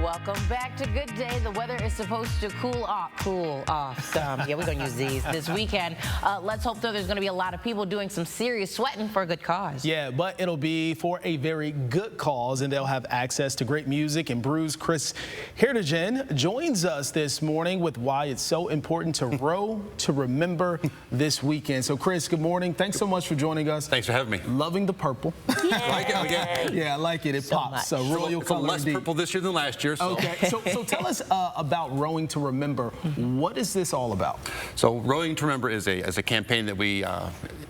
Welcome back to Good Day. The weather is supposed to cool off some. Yeah, we're going to use these this weekend. Let's hope, though, there's going to be a lot of people doing some serious sweating for a good cause. Yeah, but it'll be for a very good cause, and they'll have access to great music and brews. Chris Heerdegen joins us this morning with why it's so important to row to remember this weekend. So, Chris, good morning. Thanks so much for joining us. Thanks for having me. Loving the purple. Like it again? Yeah, I like it. It So pops. So royal It's color less indeed. purple this year than last year. So. Okay, so tell us about Rowing to Remember. What is this all about? So Rowing to Remember is a campaign that we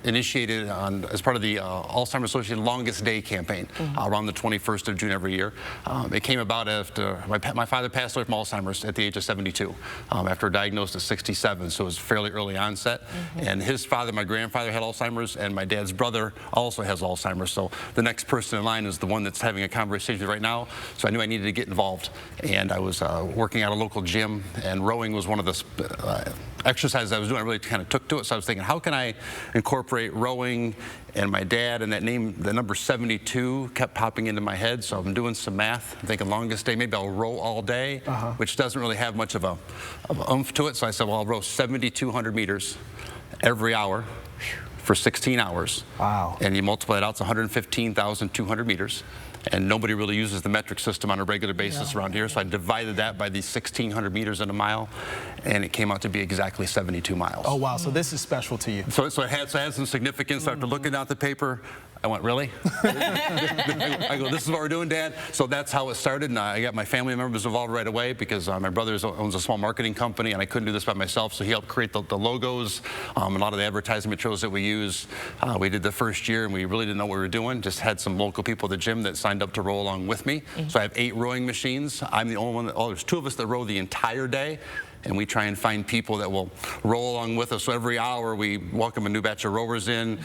initiated as part of the Alzheimer Association Longest Day campaign around the 21st of June every year. It came about after my father passed away from Alzheimer's at the age of 72, after diagnosed at 67, so it was fairly early onset. And his father, my grandfather, had Alzheimer's, and my dad's brother also has Alzheimer's. So the next person in line is the one that's having a conversation right now. So I knew I needed to get involved. And I was working at a local gym, and rowing was one of the exercises I was doing. I really kind of took to it, so I was thinking, how can I incorporate rowing and my dad? And that name, the number 72, kept popping into my head, so I'm doing some math. I'm thinking longest day, maybe I'll row all day, which doesn't really have much of a oomph to it. So I said, well, I'll row 7,200 meters every hour for 16 hours. Wow. And you multiply it out, it's 115,200 meters. And nobody really uses the metric system on a regular basis around here, so I divided that by these 1,600 meters in a mile, and it came out to be exactly 72 miles. Oh, wow. So this is special to you. So it had some significance. After looking at the paper, I went, really? I go, this is what we're doing, Dad? So that's how it started, and I got my family members involved right away because my brother owns a small marketing company, and I couldn't do this by myself, so he helped create the logos, a lot of the advertising materials that we use. We did the first year, and we really didn't know what we were doing, just had some local people at the gym that signed up to row along with me. So I have 8 rowing machines. I'm the only one, there's 2 of us that row the entire day. And we try and find people that will row along with us. So every hour we welcome a new batch of rowers in.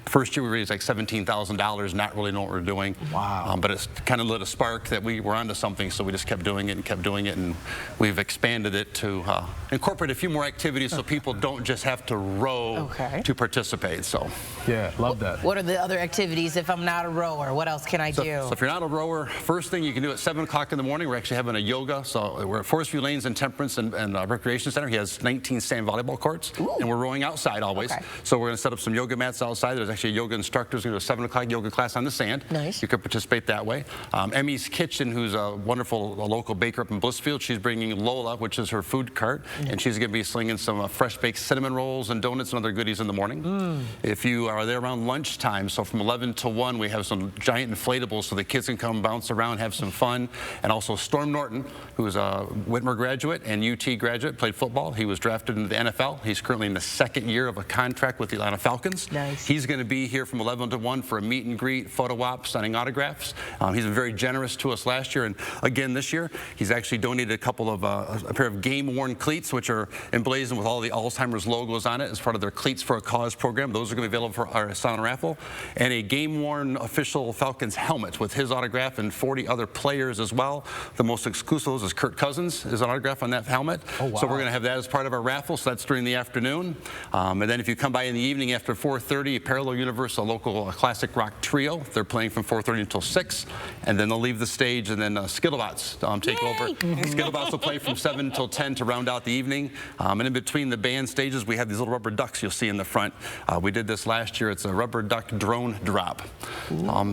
First year we raised like $17,000, not really know what we're doing. Wow. But it's kind of lit a spark that we were onto something, so we just kept doing it and kept doing it, and we've expanded it to incorporate a few more activities so people don't just have to row to participate. So. Yeah, love that. What are the other activities if I'm not a rower? What else can I do? So if you're not a rower, first thing you can do at 7 o'clock in the morning, we're actually having a yoga. So we're at Forest View Lanes and Temperance and Recreation Center. He has 19 sand volleyball courts, and we're rowing outside always. So we're going to set up some yoga mats outside. There's actually a yoga instructor who's going to do a 7 o'clock yoga class on the sand. Nice. You can participate that way. Emmy's Kitchen, who's a wonderful local baker up in Blissfield, she's bringing Lola, which is her food cart, and she's going to be slinging some fresh baked cinnamon rolls and donuts and other goodies in the morning. If you are there around lunchtime, so from 11 to 1, we have some giant inflatables so the kids can come bounce around, have some fun. And also Storm Norton, who's a Whitmer graduate and UT graduate, played football. He was drafted into the NFL. He's currently in the 2nd year of a contract with the Atlanta Falcons. Nice. He's going to be here from 11 to 1 for a meet and greet, photo op, signing autographs. He's been very generous to us last year, and again this year. He's actually donated a couple of a pair of game-worn cleats, which are emblazoned with all the Alzheimer's logos on it as part of their Cleats for a Cause program. Those are going to be available for our silent raffle. And a game-worn official Falcons helmet with his autograph and 40 other players as well. The most exclusive of those is Kirk Cousins, is an autograph on that helmet. Oh, wow. So we're going to have that as part of our raffle, so that's during the afternoon. And then if you come by in the evening after 4:30, Parallel Universe, a local classic rock trio, they're playing from 4:30 until 6, and then they'll leave the stage, and then Skittlebots take over. Skittlebots will play from 7 until 10 to round out the evening. And in between the band stages, we have these little rubber ducks you'll see in the front. We did this last year. It's a rubber duck drone drop.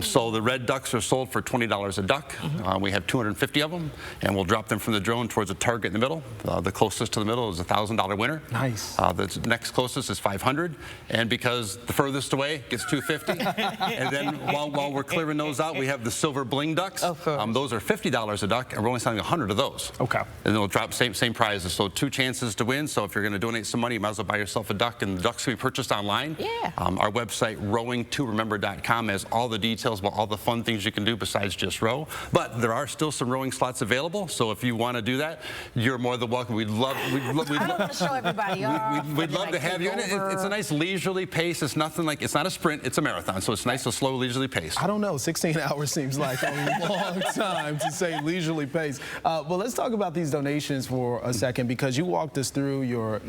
So the red ducks are sold for $20 a duck. We have 250 of them, and we'll drop them from the drone towards a target in the middle. The closest to the middle is a $1,000 winner. Nice. The next closest is $500, and because the furthest away gets $250. And then while we're clearing those out, we have the silver bling ducks. Those are $50 a duck, and we're only selling 100 of those. Okay. And then we'll drop same prizes. So 2 chances to win. So if you're going to donate some money, you might as well buy yourself a duck, and the ducks can be purchased online. Yeah. Our website, rowing2remember.com, has all the details about all the fun things you can do besides just row. But there are still some rowing slots available. So if you want to do that, you're more than welcome. We'd love I don't want to show everybody off. we'd love to have you. And it's a nice leisurely pace. It's nothing like, it's not a sprint, it's a marathon. So it's nice, a slow, leisurely pace. I don't know. 16 hours seems like a long time to say leisurely pace. Well, let's talk about these donations for a second, because you walked us through your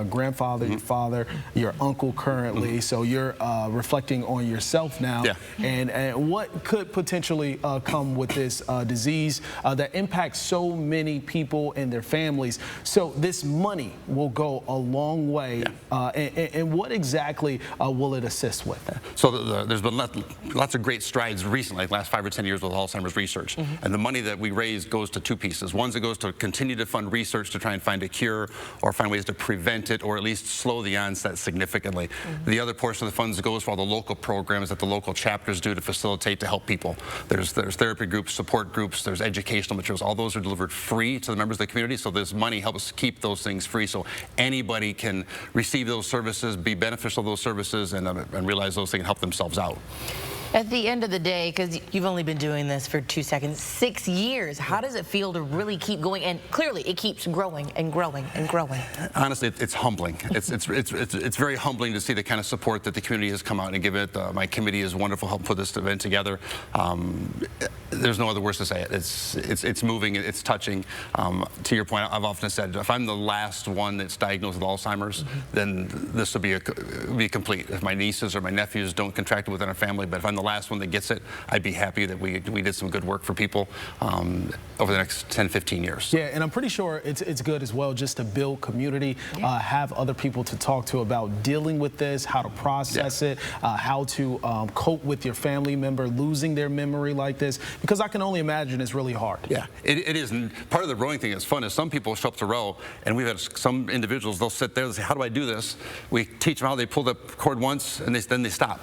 grandfather, your father, your uncle currently. So you're reflecting on yourself now. Yeah. And what could potentially come with this disease that impacts so many people and their families. So this money will go a long way. Yeah. And what exactly will it assist with? So there's been lots of great strides recently, like the last 5 or 10 years with Alzheimer's research. And the money that we raise goes to 2 pieces. One, it goes to continue to fund research to try and find a cure or find ways to prevent it, or at least slow the onset significantly. The other portion of the funds goes for all the local programs that the local chapters do to facilitate, to help people. There's therapy groups, support groups, there's educational materials. All those are delivered free to the members of the community. So this money helps keep those things free, so anybody can receive those services, be beneficial of those services, and realize those things and help themselves out. At the end of the day, because you've only been doing this for 2 seconds, 6 years, how does it feel to really keep going? And clearly it keeps growing and growing and growing. Honestly, it's humbling. It's very humbling to see the kind of support that the community has come out and give it. My committee is wonderful, helping put this event together. There's no other words to say it. It's moving, it's touching. To your point, I've often said, if I'm the last one that's diagnosed with Alzheimer's, then this will be complete. If my nieces or my nephews don't contract it within our family, but if I'm the last one that gets it, I'd be happy that we did some good work for people over the next 10, 15 years. Yeah, and I'm pretty sure it's good as well just to build community, have other people to talk to about dealing with this, how to process it, how to cope with your family member losing their memory like this, because I can only imagine it's really hard. Yeah, it is. And part of the rowing thing that's fun is some people show up to row, and we've had some individuals, they'll sit there and say, how do I do this? We teach them how. They pull the cord once, and then they stop.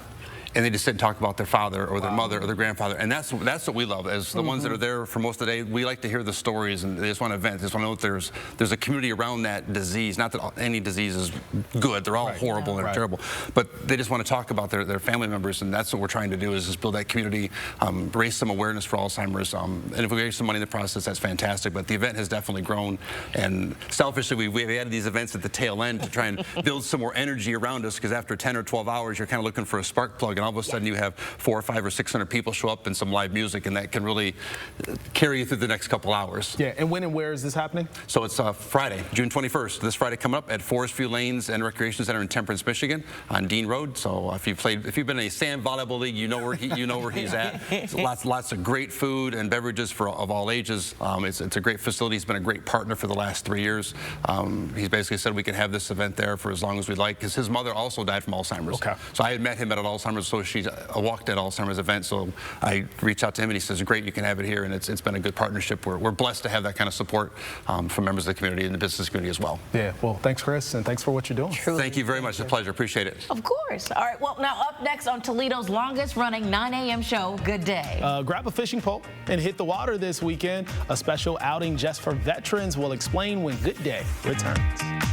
And they just sit and talk about their father or their mother or their grandfather. And that's what we love. As the ones that are there for most of the day, we like to hear the stories, and they just want to vent. They just want to know that there's a community around that disease. Not that any disease is good. They're all horrible and terrible. But they just want to talk about their family members, and that's what we're trying to do, is just build that community, raise some awareness for Alzheimer's. And if we raise some money in the process, that's fantastic. But the event has definitely grown. And selfishly, we've added these events at the tail end to try and build some more energy around us, because after 10 or 12 hours, you're kind of looking for a spark plug. And all of a sudden you have 400 or 500 or 600 people show up and some live music, and that can really carry you through the next couple hours. Yeah, and when and where is this happening? So it's Friday, June 21st. This Friday coming up at Forest View Lanes and Recreation Center in Temperance, Michigan, on Dean Road. So if you've been in a sand volleyball league, you know where he's at. So lots of great food and beverages of all ages. It's a great facility. He's been a great partner for the last 3 years. He's basically said we can have this event there for as long as we'd like, because his mother also died from Alzheimer's. Okay. So I had met him at an Alzheimer's walked at Alzheimer's event, so I reached out to him and he says, great, you can have it here, and it's been a good partnership. We're blessed to have that kind of support from members of the community and the business community as well. Yeah, well, thanks, Chris, and thanks for what you're doing. Truly. Thank you very much. It's a pleasure. Appreciate it. Of course. All right, well, now up next on Toledo's longest running 9 a.m. show, Good Day. Grab a fishing pole and hit the water this weekend. A special outing just for veterans will explain when Good Day returns.